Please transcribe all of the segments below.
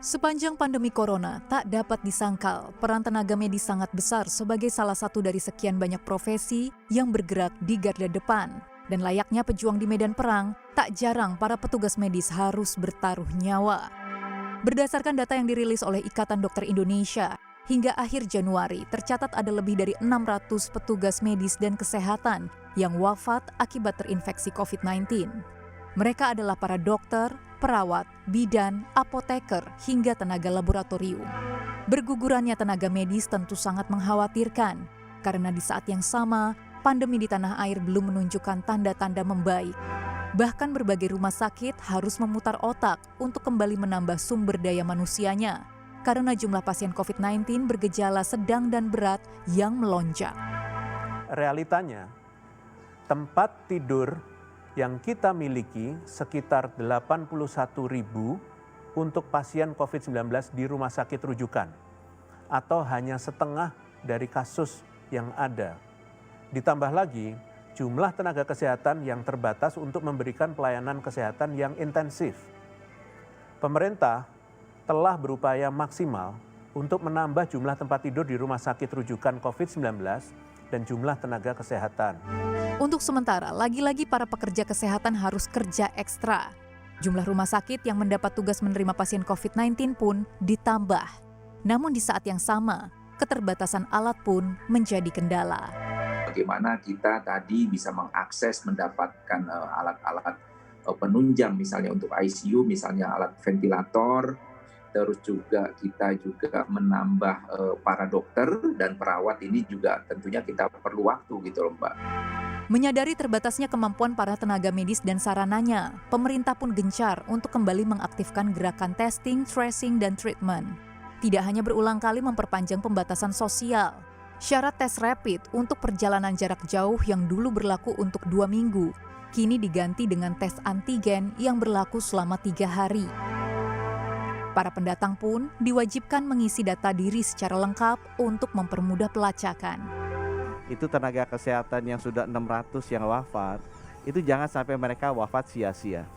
Sepanjang pandemi corona, tak dapat disangkal peran tenaga medis sangat besar sebagai salah satu dari sekian banyak profesi yang bergerak di garda depan. Dan layaknya pejuang di medan perang, tak jarang para petugas medis harus bertaruh nyawa. Berdasarkan data yang dirilis oleh Ikatan Dokter Indonesia, hingga akhir Januari tercatat ada lebih dari 600 petugas medis dan kesehatan yang wafat akibat terinfeksi COVID-19. Mereka adalah para dokter, perawat, bidan, apoteker, hingga tenaga laboratorium. Bergugurannya tenaga medis tentu sangat mengkhawatirkan, karena di saat yang sama, pandemi di tanah air belum menunjukkan tanda-tanda membaik. Bahkan berbagai rumah sakit harus memutar otak untuk kembali menambah sumber daya manusianya, karena jumlah pasien COVID-19 bergejala sedang dan berat yang melonjak. Realitanya, tempat tidur yang kita miliki sekitar 81.000 untuk pasien COVID-19 di rumah sakit rujukan, atau hanya setengah dari kasus yang ada. Ditambah lagi, jumlah tenaga kesehatan yang terbatas untuk memberikan pelayanan kesehatan yang intensif. Pemerintah telah berupaya maksimal untuk menambah jumlah tempat tidur di rumah sakit rujukan COVID-19 dan jumlah tenaga kesehatan. Untuk sementara, lagi-lagi para pekerja kesehatan harus kerja ekstra. Jumlah rumah sakit yang mendapat tugas menerima pasien COVID-19 pun ditambah. Namun di saat yang sama, keterbatasan alat pun menjadi kendala. Bagaimana kita tadi bisa mengakses mendapatkan alat-alat penunjang, misalnya untuk ICU, misalnya alat ventilator, terus juga kita menambah para dokter dan perawat ini juga tentunya kita perlu waktu gitu loh Mbak. Menyadari terbatasnya kemampuan para tenaga medis dan sarananya, pemerintah pun gencar untuk kembali mengaktifkan gerakan testing, tracing, dan treatment. Tidak hanya berulang kali memperpanjang pembatasan sosial, syarat tes rapid untuk perjalanan jarak jauh yang dulu berlaku untuk 2 minggu, kini diganti dengan tes antigen yang berlaku selama 3 hari. Para pendatang pun diwajibkan mengisi data diri secara lengkap untuk mempermudah pelacakan. Itu tenaga kesehatan yang sudah 600 yang wafat, itu jangan sampai mereka wafat sia-sia.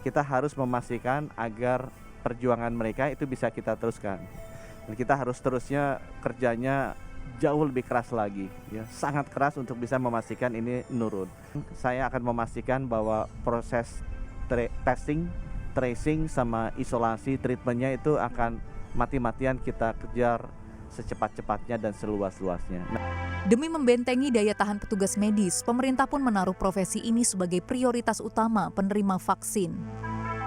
Kita harus memastikan agar perjuangan mereka itu bisa kita teruskan. Dan kita harus terusnya kerjanya jauh lebih keras lagi, ya, sangat keras untuk bisa memastikan ini nurun. Saya akan memastikan bahwa proses testing, tracing, sama isolasi, treatmentnya itu akan mati-matian kita kejar secepat-cepatnya dan seluas-luasnya. Demi membentengi daya tahan petugas medis, pemerintah pun menaruh profesi ini sebagai prioritas utama penerima vaksin.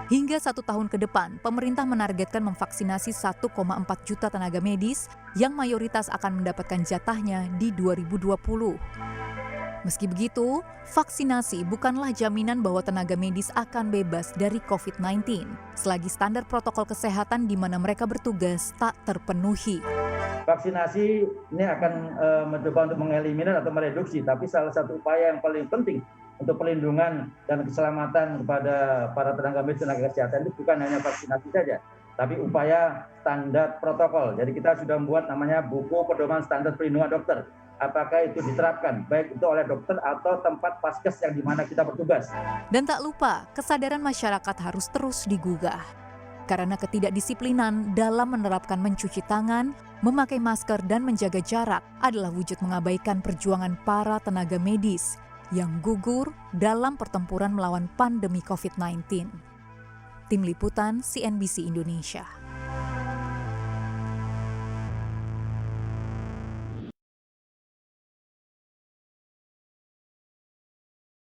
Hingga 1 tahun ke depan, pemerintah menargetkan memvaksinasi 1,4 juta tenaga medis yang mayoritas akan mendapatkan jatahnya di 2020. Meski begitu, vaksinasi bukanlah jaminan bahwa tenaga medis akan bebas dari COVID-19, selagi standar protokol kesehatan di mana mereka bertugas tak terpenuhi. Vaksinasi ini akan mencoba untuk mengeliminir atau mereduksi, tapi salah satu upaya yang paling penting untuk perlindungan dan keselamatan kepada para tenaga medis dan tenaga kesehatan itu bukan hanya vaksinasi saja, tapi upaya standar protokol. Jadi kita sudah membuat namanya buku pedoman standar perlindungan dokter. Apakah itu diterapkan, baik itu oleh dokter atau tempat paskes yang di mana kita bertugas. Dan tak lupa, kesadaran masyarakat harus terus digugah. Karena ketidakdisiplinan dalam menerapkan mencuci tangan, memakai masker dan menjaga jarak adalah wujud mengabaikan perjuangan para tenaga medis yang gugur dalam pertempuran melawan pandemi COVID-19. Tim Liputan CNBC Indonesia.